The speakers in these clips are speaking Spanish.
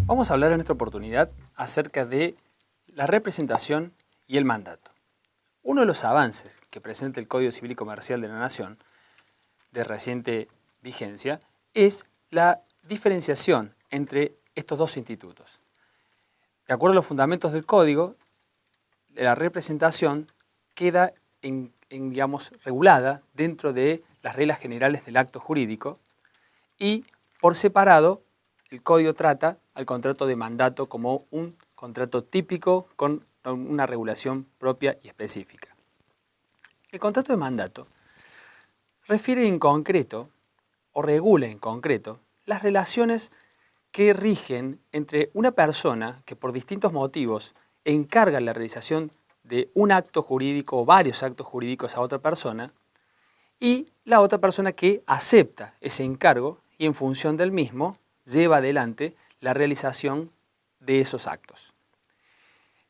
Vamos a hablar en esta oportunidad acerca de la representación y el mandato. Uno de los avances que presenta el Código Civil y Comercial de la Nación, de reciente vigencia, es la diferenciación entre estos dos institutos. De acuerdo a los fundamentos del Código, la representación queda regulada dentro de las reglas generales del acto jurídico y, por separado, el Código trata al contrato de mandato como un contrato típico con una regulación propia y específica. El contrato de mandato refiere en concreto, o regula en concreto, las relaciones que rigen entre una persona que por distintos motivos encarga la realización de un acto jurídico o varios actos jurídicos a otra persona y la otra persona que acepta ese encargo y en función del mismo lleva adelante la realización de esos actos.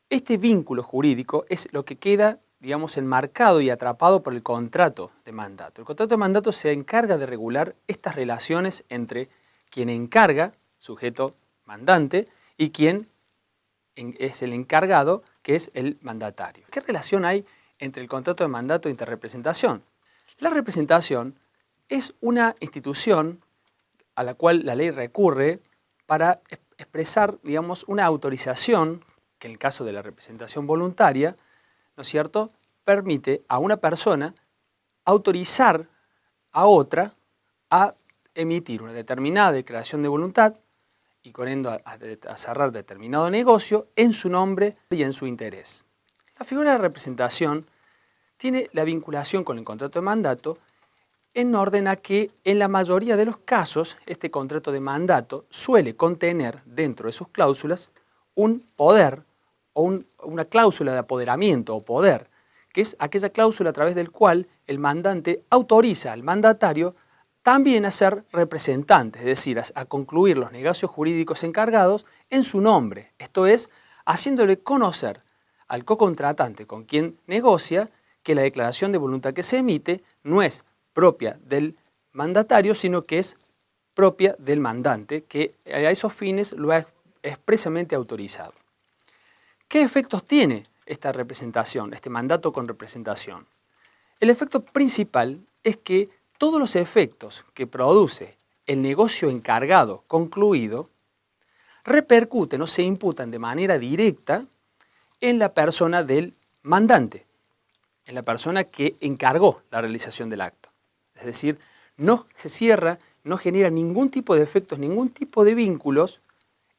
Este vínculo jurídico es lo que queda, enmarcado y atrapado por el contrato de mandato. El contrato de mandato se encarga de regular estas relaciones entre quien encarga, sujeto mandante, y quien es el encargado, que es el mandatario. ¿Qué relación hay entre el contrato de mandato e interrepresentación? La representación es una institución a la cual la ley recurre para expresar, una autorización, que en el caso de la representación voluntaria, ¿no es cierto?, permite a una persona autorizar a otra a emitir una determinada declaración de voluntad y con ende a cerrar determinado negocio en su nombre y en su interés. La figura de representación tiene la vinculación con el contrato de mandato en orden a que en la mayoría de los casos este contrato de mandato suele contener dentro de sus cláusulas un poder o una cláusula de apoderamiento o poder, que es aquella cláusula a través del cual el mandante autoriza al mandatario también a ser representante, es decir, a concluir los negocios jurídicos encargados en su nombre, esto es, haciéndole conocer al cocontratante con quien negocia que la declaración de voluntad que se emite no es propia del mandatario, sino que es propia del mandante, que a esos fines lo ha expresamente autorizado. ¿Qué efectos tiene esta representación, este mandato con representación? El efecto principal es que todos los efectos que produce el negocio encargado concluido repercuten o se imputan de manera directa en la persona del mandante, en la persona que encargó la realización del acto. Es decir, no se cierra, no genera ningún tipo de efectos, ningún tipo de vínculos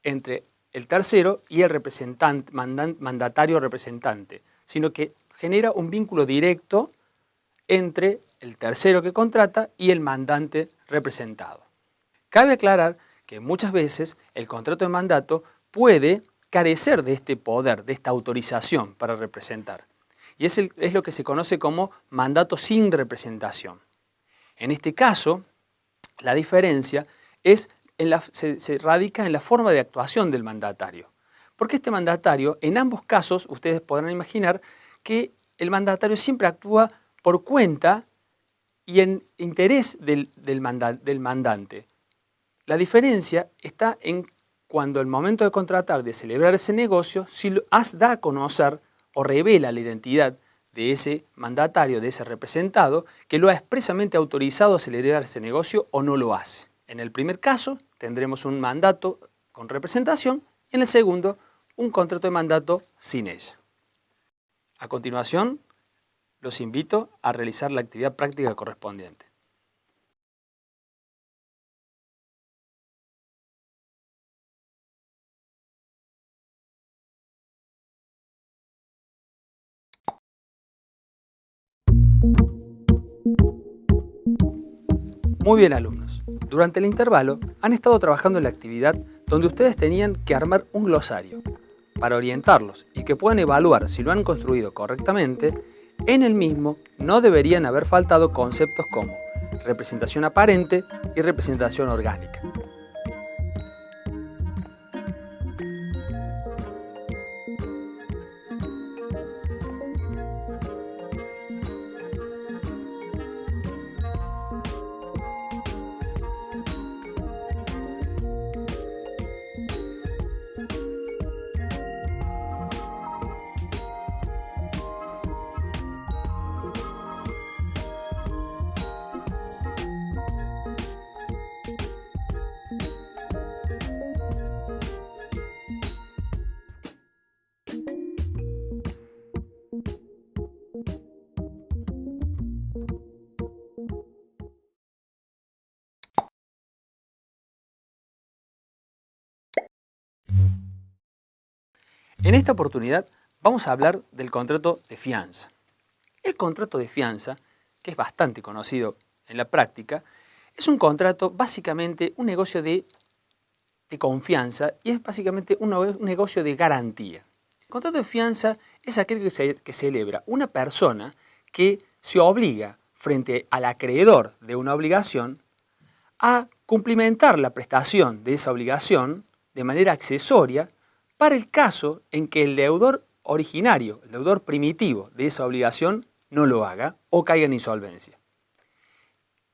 entre el tercero y el representante, mandatario representante, sino que genera un vínculo directo entre el tercero que contrata y el mandante representado. Cabe aclarar que muchas veces el contrato de mandato puede carecer de este poder, de esta autorización para representar. Y es lo que se conoce como mandato sin representación. En este caso, la diferencia se radica en la forma de actuación del mandatario. Porque este mandatario, en ambos casos, ustedes podrán imaginar que el mandatario siempre actúa por cuenta y en interés del mandante. La diferencia está en cuando el momento de contratar, de celebrar ese negocio, si da a conocer o revela la identidad de ese mandatario, de ese representado, que lo ha expresamente autorizado a celebrar ese negocio o no lo hace. En el primer caso tendremos un mandato con representación y en el segundo un contrato de mandato sin ella. A continuación, los invito a realizar la actividad práctica correspondiente. Muy bien, alumnos. Durante el intervalo han estado trabajando en la actividad donde ustedes tenían que armar un glosario. Para orientarlos y que puedan evaluar si lo han construido correctamente, en el mismo no deberían haber faltado conceptos como representación aparente y representación orgánica. En esta oportunidad vamos a hablar del contrato de fianza. El contrato de fianza, que es bastante conocido en la práctica, es un contrato, básicamente un negocio de confianza y es básicamente un negocio de garantía. El contrato de fianza es aquel que celebra una persona que se obliga frente al acreedor de una obligación a cumplimentar la prestación de esa obligación de manera accesoria para el caso en que el deudor originario, el deudor primitivo de esa obligación no lo haga o caiga en insolvencia.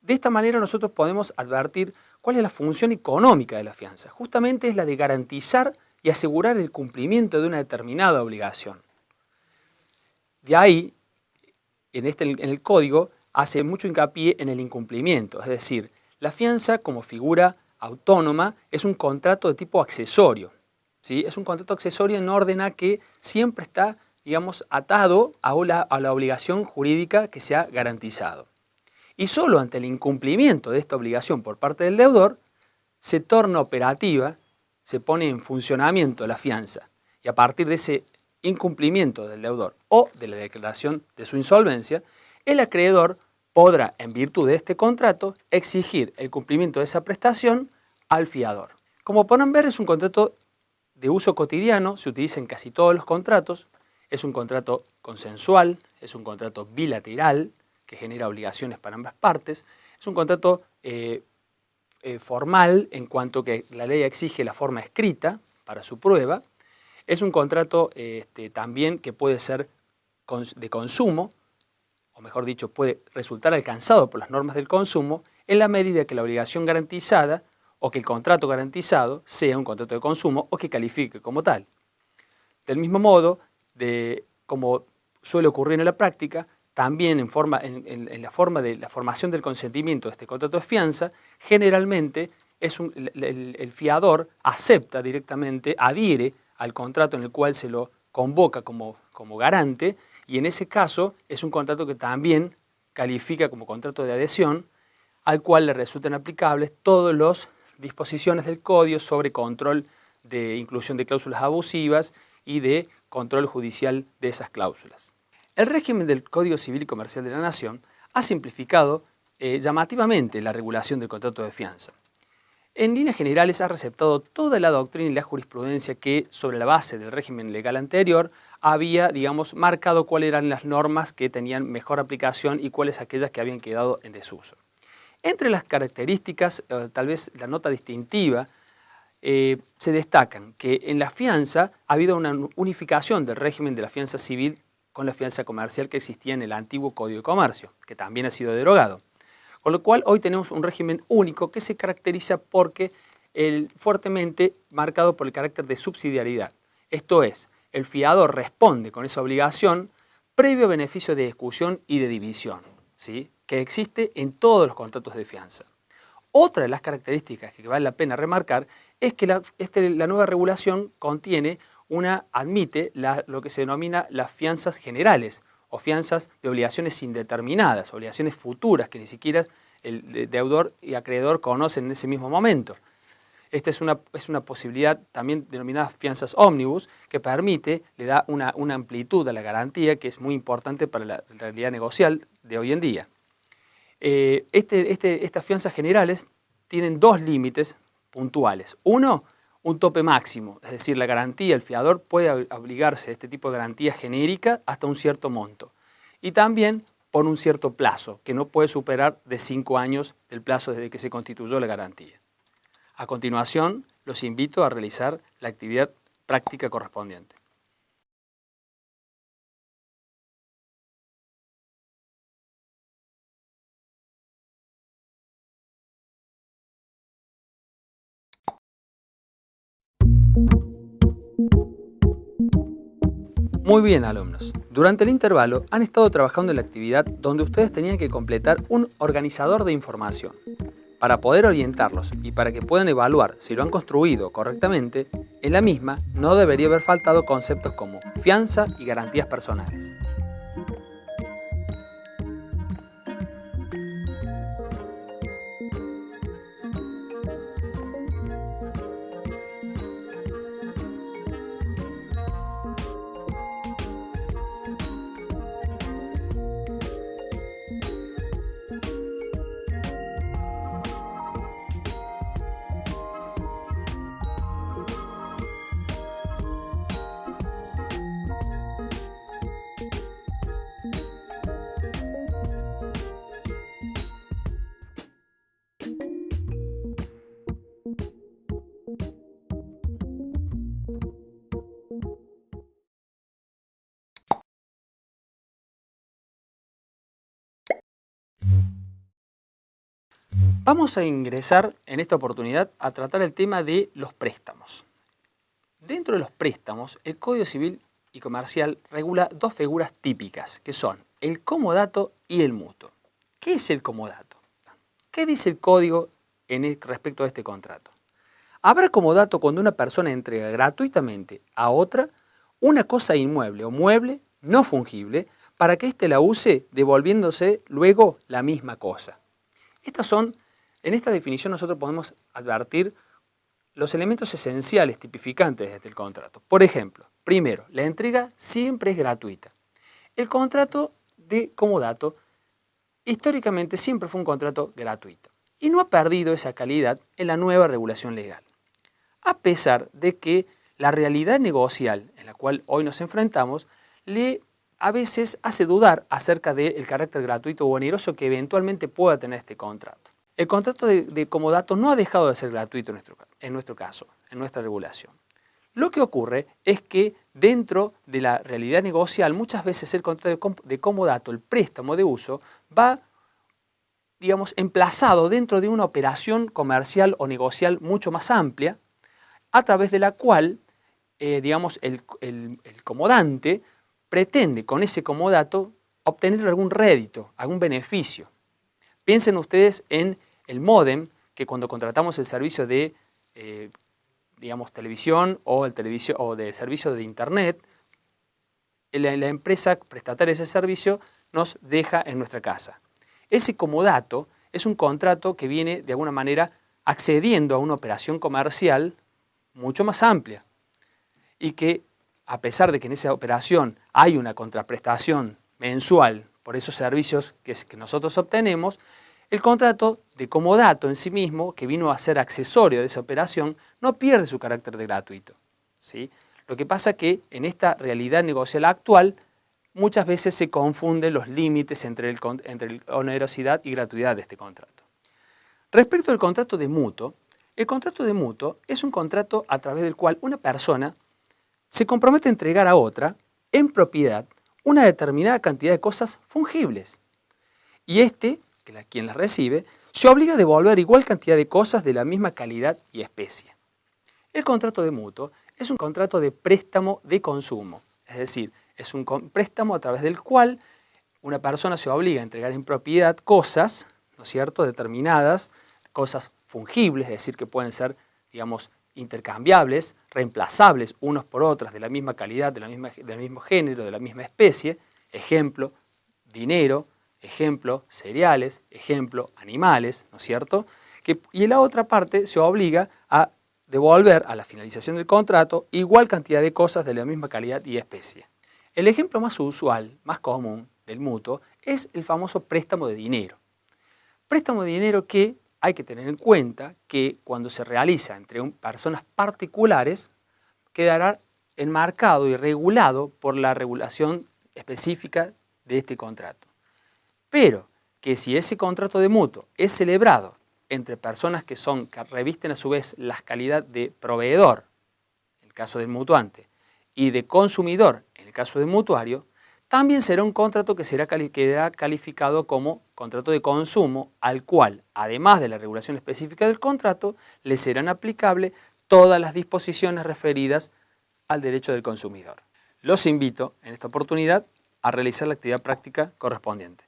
De esta manera nosotros podemos advertir cuál es la función económica de la fianza. Justamente es la de garantizar y asegurar el cumplimiento de una determinada obligación. De ahí, en el código, hace mucho hincapié en el incumplimiento, es decir, la fianza como figura autónoma es un contrato de tipo accesorio. ¿Sí? Es un contrato accesorio en orden a que siempre está, digamos, atado a la obligación jurídica que se ha garantizado. Y solo ante el incumplimiento de esta obligación por parte del deudor, se torna operativa, se pone en funcionamiento la fianza. Y a partir de ese incumplimiento del deudor o de la declaración de su insolvencia, el acreedor podrá, en virtud de este contrato, exigir el cumplimiento de esa prestación al fiador. Como podrán ver, es un contrato de uso cotidiano, se utiliza en casi todos los contratos, es un contrato consensual, es un contrato bilateral, que genera obligaciones para ambas partes, es un contrato formal en cuanto que la ley exige la forma escrita para su prueba, es un contrato también que puede ser de consumo, o mejor dicho, puede resultar alcanzado por las normas del consumo en la medida que la obligación garantizada o que el contrato garantizado sea un contrato de consumo o que califique como tal. Del mismo modo, como suele ocurrir en la práctica, también en la forma de la formación del consentimiento de este contrato de fianza, generalmente el fiador acepta directamente, adhiere al contrato en el cual se lo convoca como garante, y en ese caso es un contrato que también califica como contrato de adhesión, al cual le resultan aplicables todas las disposiciones del Código sobre control de inclusión de cláusulas abusivas y de control judicial de esas cláusulas. El régimen del Código Civil y Comercial de la Nación ha simplificado llamativamente la regulación del contrato de fianza. En líneas generales ha receptado toda la doctrina y la jurisprudencia que, sobre la base del régimen legal anterior, había, digamos, marcado cuáles eran las normas que tenían mejor aplicación y cuáles aquellas que habían quedado en desuso. Entre las características, tal vez la nota distintiva, se destacan que en la fianza ha habido una unificación del régimen de la fianza civil con la fianza comercial que existía en el antiguo Código de Comercio, que también ha sido derogado. Con lo cual hoy tenemos un régimen único que se caracteriza fuertemente marcado por el carácter de subsidiariedad. Esto es, el fiador responde con esa obligación previo beneficio de ejecución y de división, ¿sí?, que existe en todos los contratos de fianza. Otra de las características que vale la pena remarcar es que la nueva regulación admite lo que se denomina las fianzas generales o fianzas de obligaciones indeterminadas, obligaciones futuras que ni siquiera el deudor y acreedor conocen en ese mismo momento. Esta es una posibilidad también denominada fianzas ómnibus que le da una amplitud a la garantía que es muy importante para la realidad negocial de hoy en día. Estas fianzas generales tienen dos límites puntuales. Uno, un tope máximo, es decir, la garantía, el fiador puede obligarse a este tipo de garantía genérica hasta un cierto monto. Y también por un cierto plazo, que no puede superar de 5 años del plazo desde que se constituyó la garantía. A continuación, los invito a realizar la actividad práctica correspondiente. Muy bien, alumnos. Durante el intervalo han estado trabajando en la actividad donde ustedes tenían que completar un organizador de información. Para poder orientarlos y para que puedan evaluar si lo han construido correctamente, en la misma no debería haber faltado conceptos como fianza y garantías personales. Vamos a ingresar en esta oportunidad a tratar el tema de los préstamos. Dentro de los préstamos, el Código Civil y Comercial regula dos figuras típicas, que son el comodato y el mutuo. ¿Qué es el comodato? ¿Qué dice el Código respecto a este contrato? Habrá comodato cuando una persona entrega gratuitamente a otra una cosa inmueble o mueble no fungible para que éste la use devolviéndose luego la misma cosa. En esta definición nosotros podemos advertir los elementos esenciales tipificantes del contrato. Por ejemplo, primero, la entrega siempre es gratuita. El contrato de comodato históricamente siempre fue un contrato gratuito y no ha perdido esa calidad en la nueva regulación legal. A pesar de que la realidad negocial en la cual hoy nos enfrentamos a veces hace dudar acerca del carácter gratuito o oneroso que eventualmente pueda tener este contrato. El contrato de comodato no ha dejado de ser gratuito en nuestro caso, en nuestra regulación. Lo que ocurre es que dentro de la realidad negocial muchas veces el contrato de comodato, el préstamo de uso, va, emplazado dentro de una operación comercial o negocial mucho más amplia, a través de la cual, el comodante pretende con ese comodato obtener algún rédito, algún beneficio. Piensen ustedes en el módem, que cuando contratamos el servicio de televisión o de servicio de internet, la empresa prestataria de ese servicio nos deja en nuestra casa. Ese comodato es un contrato que viene de alguna manera accediendo a una operación comercial mucho más amplia y que, a pesar de que en esa operación hay una contraprestación mensual por esos servicios que nosotros obtenemos, el contrato de comodato en sí mismo, que vino a ser accesorio de esa operación, no pierde su carácter de gratuito, ¿sí? Lo que pasa es que en esta realidad negocial actual muchas veces se confunden los límites entre onerosidad y gratuidad de este contrato. Respecto al contrato de mutuo, el contrato de mutuo es un contrato a través del cual una persona se compromete a entregar a otra, en propiedad, una determinada cantidad de cosas fungibles. Y quien las recibe, se obliga a devolver igual cantidad de cosas de la misma calidad y especie. El contrato de mutuo es un contrato de préstamo de consumo, es decir, es un préstamo a través del cual una persona se obliga a entregar en propiedad cosas, ¿no es cierto?, determinadas, cosas fungibles, es decir, que pueden ser, intercambiables, reemplazables unos por otras, de la misma calidad, del mismo género, de la misma especie, ejemplo, dinero, ejemplo, cereales, ejemplo, animales, ¿no es cierto? Y la otra parte se obliga a devolver a la finalización del contrato igual cantidad de cosas de la misma calidad y especie. El ejemplo más usual, más común del mutuo es el famoso préstamo de dinero. Préstamo de dinero que hay que tener en cuenta que cuando se realiza entre personas particulares quedará enmarcado y regulado por la regulación específica de este contrato. Pero que si ese contrato de mutuo es celebrado entre personas que revisten a su vez la calidad de proveedor, en el caso del mutuante, y de consumidor, en el caso del mutuario, también será un contrato que quedará calificado como contrato de consumo, al cual, además de la regulación específica del contrato, le serán aplicables todas las disposiciones referidas al derecho del consumidor. Los invito, en esta oportunidad, a realizar la actividad práctica correspondiente.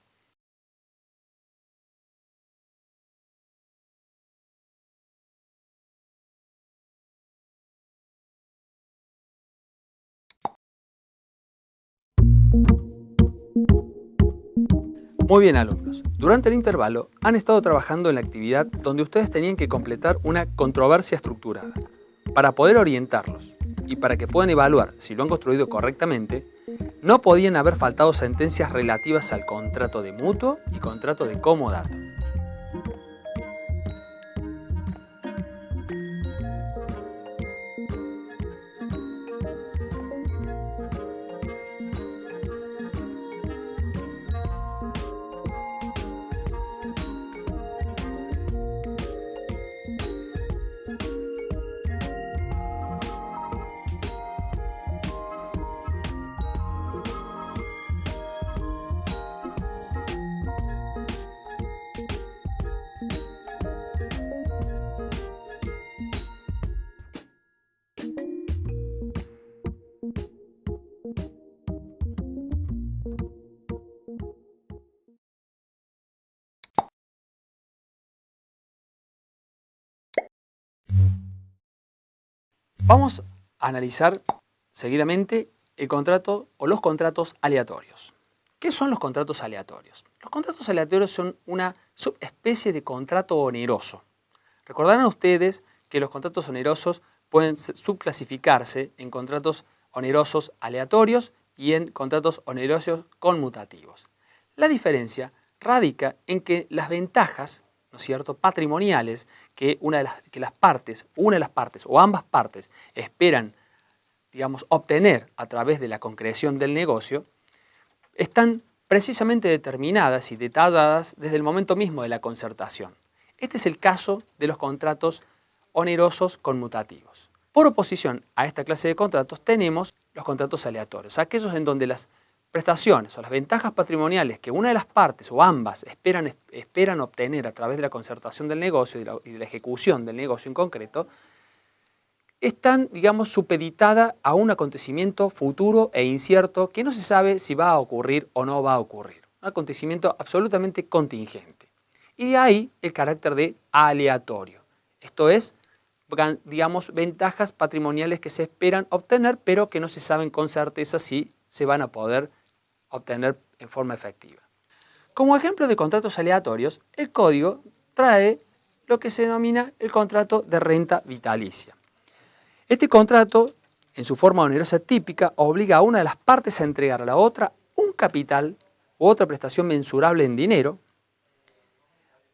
Muy bien, alumnos. Durante el intervalo han estado trabajando en la actividad donde ustedes tenían que completar una controversia estructurada. Para poder orientarlos y para que puedan evaluar si lo han construido correctamente, no podían haber faltado sentencias relativas al contrato de mutuo y contrato de comodato. Vamos a analizar seguidamente el contrato o los contratos aleatorios. ¿Qué son los contratos aleatorios? Los contratos aleatorios son una subespecie de contrato oneroso. Recordarán ustedes que los contratos onerosos pueden subclasificarse en contratos onerosos aleatorios y en contratos onerosos conmutativos. La diferencia radica en que las ventajas, ¿no es cierto?, patrimoniales que una de las partes o ambas partes esperan, digamos, obtener a través de la concreción del negocio, están precisamente determinadas y detalladas desde el momento mismo de la concertación. Este es el caso de los contratos onerosos conmutativos. Por oposición a esta clase de contratos tenemos los contratos aleatorios, aquellos en donde las prestaciones o las ventajas patrimoniales que una de las partes o ambas esperan obtener a través de la concertación del negocio y de la ejecución del negocio en concreto, están, digamos, supeditadas a un acontecimiento futuro e incierto que no se sabe si va a ocurrir o no va a ocurrir. Un acontecimiento absolutamente contingente. Y de ahí el carácter de aleatorio. Esto es, digamos, ventajas patrimoniales que se esperan obtener, pero que no se saben con certeza si se van a poder obtener en forma efectiva. Como ejemplo de contratos aleatorios, el código trae lo que se denomina el contrato de renta vitalicia. Este contrato, en su forma onerosa típica, obliga a una de las partes a entregar a la otra un capital u otra prestación mensurable en dinero,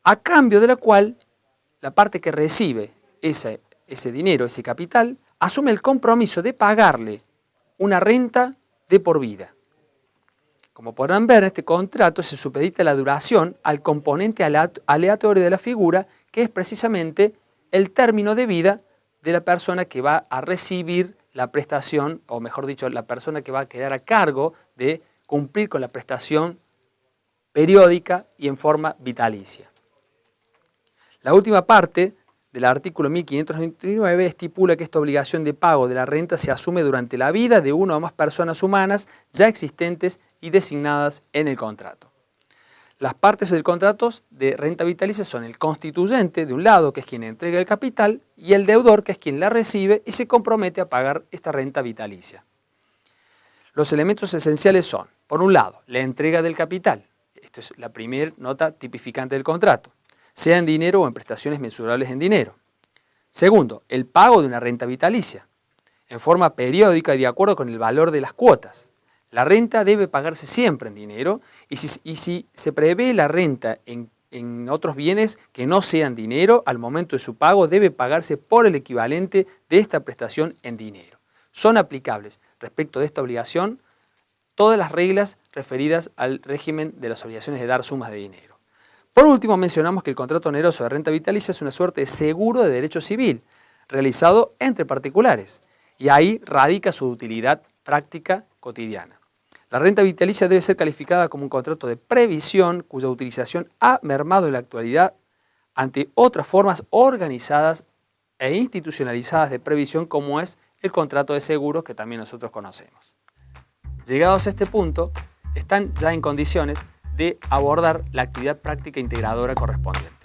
a cambio de la cual la parte que recibe ese dinero, ese capital, asume el compromiso de pagarle una renta de por vida. Como podrán ver, en este contrato se supedita la duración al componente aleatorio de la figura, que es precisamente el término de vida de la persona que va a recibir la prestación, o mejor dicho, la persona que va a quedar a cargo de cumplir con la prestación periódica y en forma vitalicia. La última parte del artículo 1529 estipula que esta obligación de pago de la renta se asume durante la vida de una o más personas humanas ya existentes y designadas en el contrato. Las partes del contrato de renta vitalicia son el constituyente, de un lado, que es quien entrega el capital, y el deudor, que es quien la recibe y se compromete a pagar esta renta vitalicia. Los elementos esenciales son, por un lado, la entrega del capital. Esto es la primera nota tipificante del contrato, sea en dinero o en prestaciones mensurables en dinero. Segundo, el pago de una renta vitalicia, en forma periódica y de acuerdo con el valor de las cuotas. La renta debe pagarse siempre en dinero y si se prevé la renta en otros bienes que no sean dinero, al momento de su pago debe pagarse por el equivalente de esta prestación en dinero. Son aplicables respecto de esta obligación todas las reglas referidas al régimen de las obligaciones de dar sumas de dinero. Por último, mencionamos que el contrato oneroso de renta vitalicia es una suerte de seguro de derecho civil realizado entre particulares y ahí radica su utilidad práctica cotidiana. La renta vitalicia debe ser calificada como un contrato de previsión cuya utilización ha mermado en la actualidad ante otras formas organizadas e institucionalizadas de previsión como es el contrato de seguros que también nosotros conocemos. Llegados a este punto, están ya en condiciones de abordar la actividad práctica integradora correspondiente.